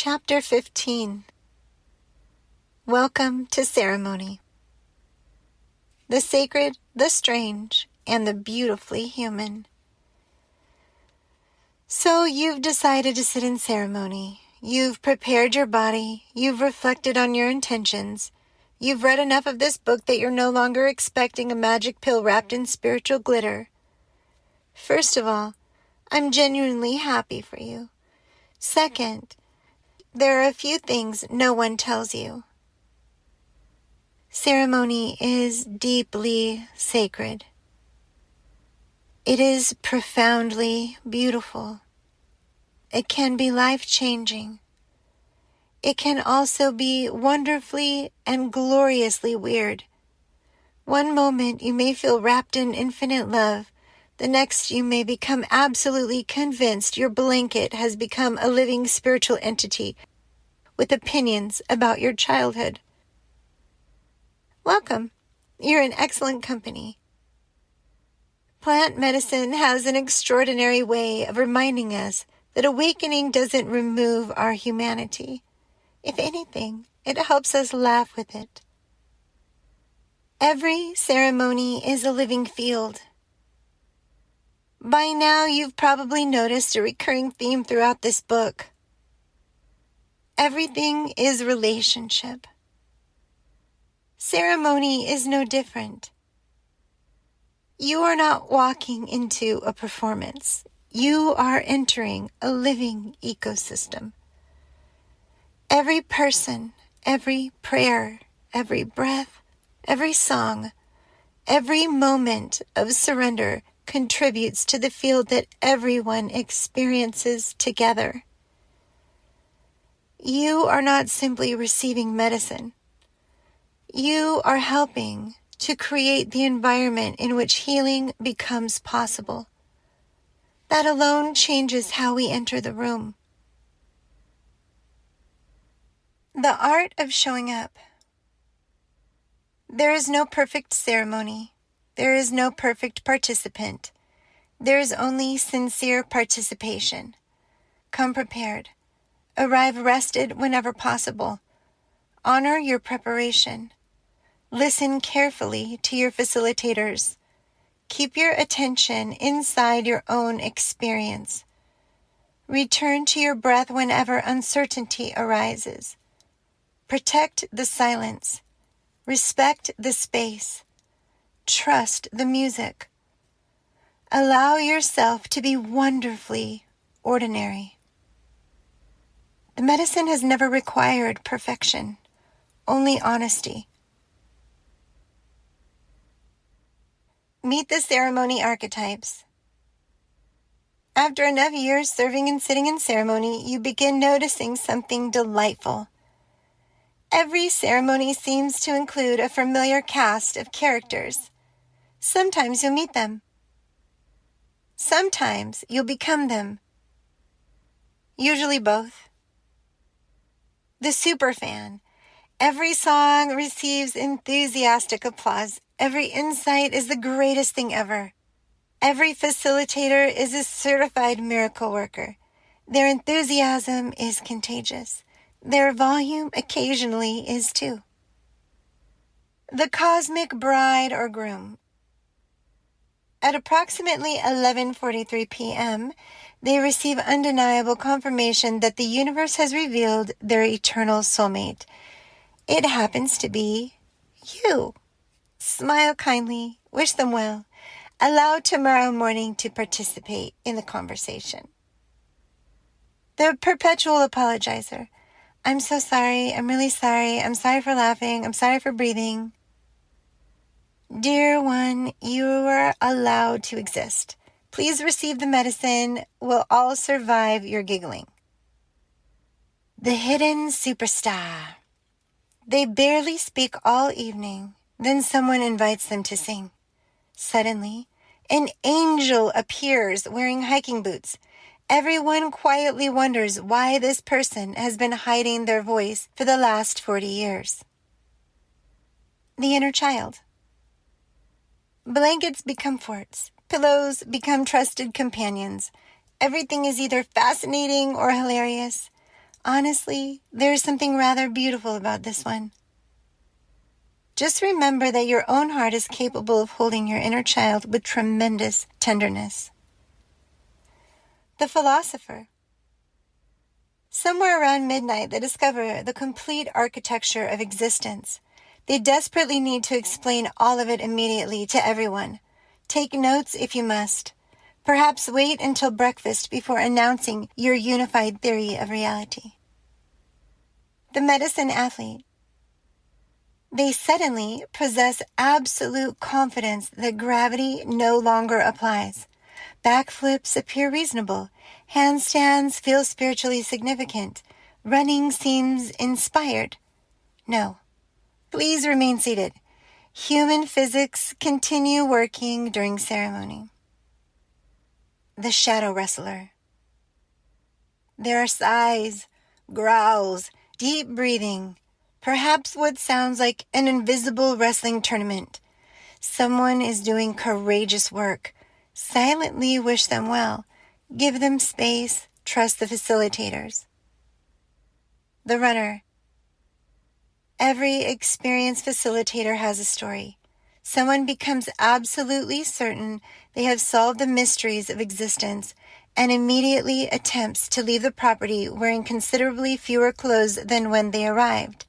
Chapter 15. Welcome to Ceremony. The sacred, the strange, and the beautifully human. So you've decided to sit in ceremony. You've prepared your body. You've reflected on your intentions. You've read enough of this book that you're no longer expecting a magic pill wrapped in spiritual glitter. First of all, I'm genuinely happy for you. Second, there are a few things no one tells you. Ceremony is deeply sacred. It is profoundly beautiful. It can be life-changing. It can also be wonderfully and gloriously weird. One moment you may feel wrapped in infinite love. The next you may become absolutely convinced your blanket has become a living spiritual entity with opinions about your childhood. Welcome. You're in excellent company. Plant medicine has an extraordinary way of reminding us that awakening doesn't remove our humanity. If anything, it helps us laugh with it. Every ceremony is a living field. By now, you've probably noticed a recurring theme throughout this book. Everything is relationship. Ceremony is no different. You are not walking into a performance. You are entering a living ecosystem. Every person, every prayer, every breath, every song, every moment of surrender contributes to the field that everyone experiences together. You are not simply receiving medicine. You are helping to create the environment in which healing becomes possible. That alone changes how we enter the room. The art of showing up. There is no perfect ceremony. There is no perfect participant. There is only sincere participation. Come prepared. Arrive rested whenever possible. Honor your preparation. Listen carefully to your facilitators. Keep your attention inside your own experience. Return to your breath whenever uncertainty arises. Protect the silence. Respect the space. Trust the music. Allow yourself to be wonderfully ordinary. The medicine has never required perfection, only honesty. Meet the ceremony archetypes. After enough years serving and sitting in ceremony, you begin noticing something delightful. Every ceremony seems to include a familiar cast of characters. Sometimes you'll meet them. Sometimes you'll become them. Usually both. The superfan. Every song receives enthusiastic applause. Every insight is the greatest thing ever. Every facilitator is a certified miracle worker. Their enthusiasm is contagious. Their volume occasionally is too. The cosmic bride or groom. At approximately 11:43 p.m., they receive undeniable confirmation that the universe has revealed their eternal soulmate. It happens to be you. Smile kindly, wish them well. Allow tomorrow morning to participate in the conversation. The perpetual apologizer. I'm so sorry, I'm really sorry, I'm sorry for laughing, I'm sorry for breathing. Dear one, you are allowed to exist. Please receive the medicine. We'll all survive your giggling. The hidden superstar. They barely speak all evening. Then someone invites them to sing. Suddenly, an angel appears wearing hiking boots. Everyone quietly wonders why this person has been hiding their voice for the last 40 years. The inner child. Blankets become forts. Pillows become trusted companions. Everything is either fascinating or hilarious. Honestly, there is something rather beautiful about this one. Just remember that your own heart is capable of holding your inner child with tremendous tenderness. The philosopher. Somewhere around midnight, they discover the complete architecture of existence. They desperately need to explain all of it immediately to everyone. Take notes if you must. Perhaps wait until breakfast before announcing your unified theory of reality. The medicine athlete. They suddenly possess absolute confidence that gravity no longer applies. Backflips appear reasonable. Handstands feel spiritually significant. Running seems inspired. No. Please remain seated. Human physics continue working during ceremony. The shadow wrestler. There are sighs, growls, deep breathing, perhaps what sounds like an invisible wrestling tournament. Someone is doing courageous work. Silently wish them well. Give them space. Trust the facilitators. The runner. Every experienced facilitator has a story. Someone becomes absolutely certain they have solved the mysteries of existence and immediately attempts to leave the property wearing considerably fewer clothes than when they arrived.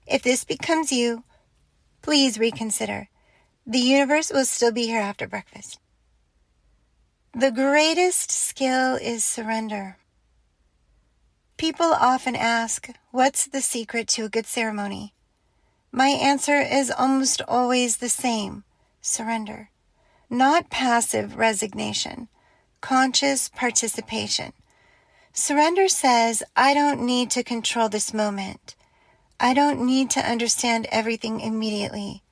If this becomes you, please reconsider. The universe will still be here after breakfast. The greatest skill is surrender. People often ask, what's the secret to a good ceremony? My answer is almost always the same: surrender. Not passive resignation, conscious participation. Surrender says, I don't need to control this moment. I don't need to understand everything immediately.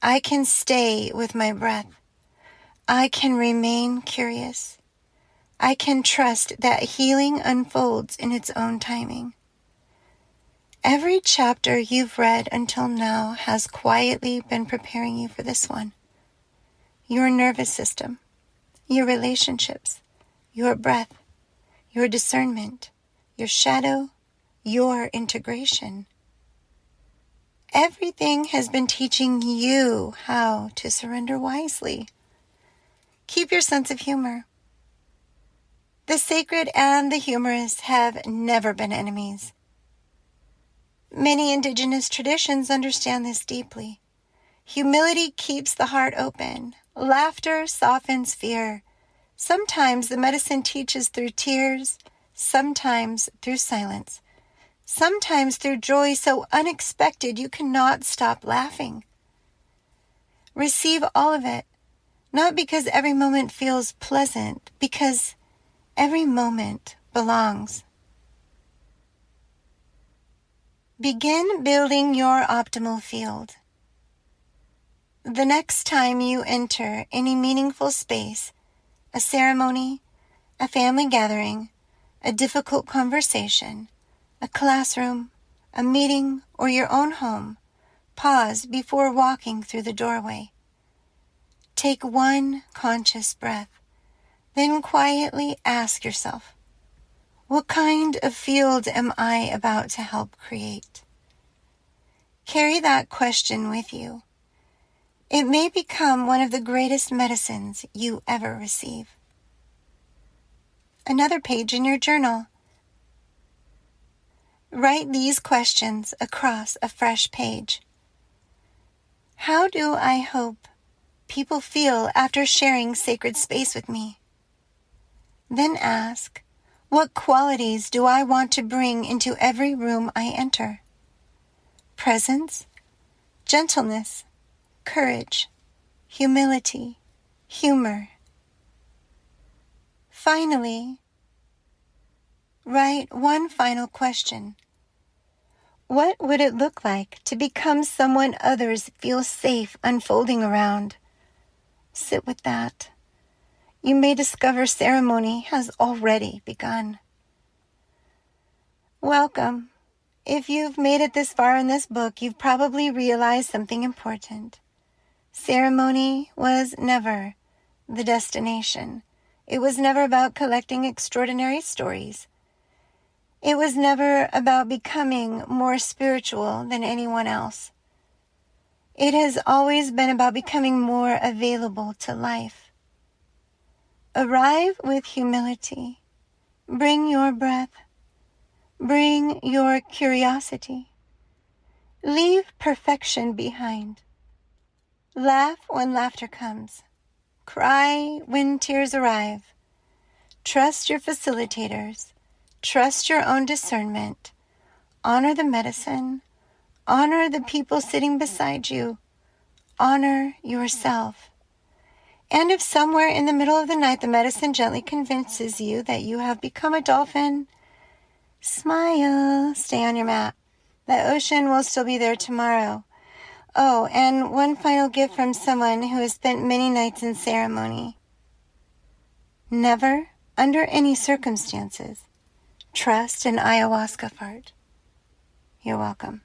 I can stay with my breath. I can remain curious. I can trust that healing unfolds in its own timing. Every chapter you've read until now has quietly been preparing you for this one. Your nervous system, your relationships, your breath, your discernment, your shadow, your integration. Everything has been teaching you how to surrender wisely. Keep your sense of humor. The sacred and the humorous have never been enemies. Many indigenous traditions understand this deeply. Humility keeps the heart open. Laughter softens fear. Sometimes the medicine teaches through tears, sometimes through silence, sometimes through joy so unexpected you cannot stop laughing. Receive all of it, not because every moment feels pleasant, because every moment belongs. Begin building your optimal field. The next time you enter any meaningful space, a ceremony, a family gathering, a difficult conversation, a classroom, a meeting, or your own home, pause before walking through the doorway. Take one conscious breath, then quietly ask yourself, what kind of field am I about to help create? Carry that question with you. It may become one of the greatest medicines you ever receive. Another page in your journal. Write these questions across a fresh page. How do I hope people feel after sharing sacred space with me? Then ask, what qualities do I want to bring into every room I enter? Presence, gentleness, courage, humility, humor. Finally, write one final question. What would it look like to become someone others feel safe unfolding around? Sit with that. You may discover ceremony has already begun. Welcome. If you've made it this far in this book, you've probably realized something important. Ceremony was never the destination. It was never about collecting extraordinary stories. It was never about becoming more spiritual than anyone else. It has always been about becoming more available to life. Arrive with humility. Bring your breath. Bring your curiosity. Leave perfection behind. Laugh when laughter comes. Cry when tears arrive. Trust your facilitators. Trust your own discernment. Honor the medicine. Honor the people sitting beside you. Honor yourself. And if somewhere in the middle of the night the medicine gently convinces you that you have become a dolphin, smile, stay on your mat. The ocean will still be there tomorrow. Oh, and one final gift from someone who has spent many nights in ceremony. Never, under any circumstances, trust an ayahuasca fart. You're welcome.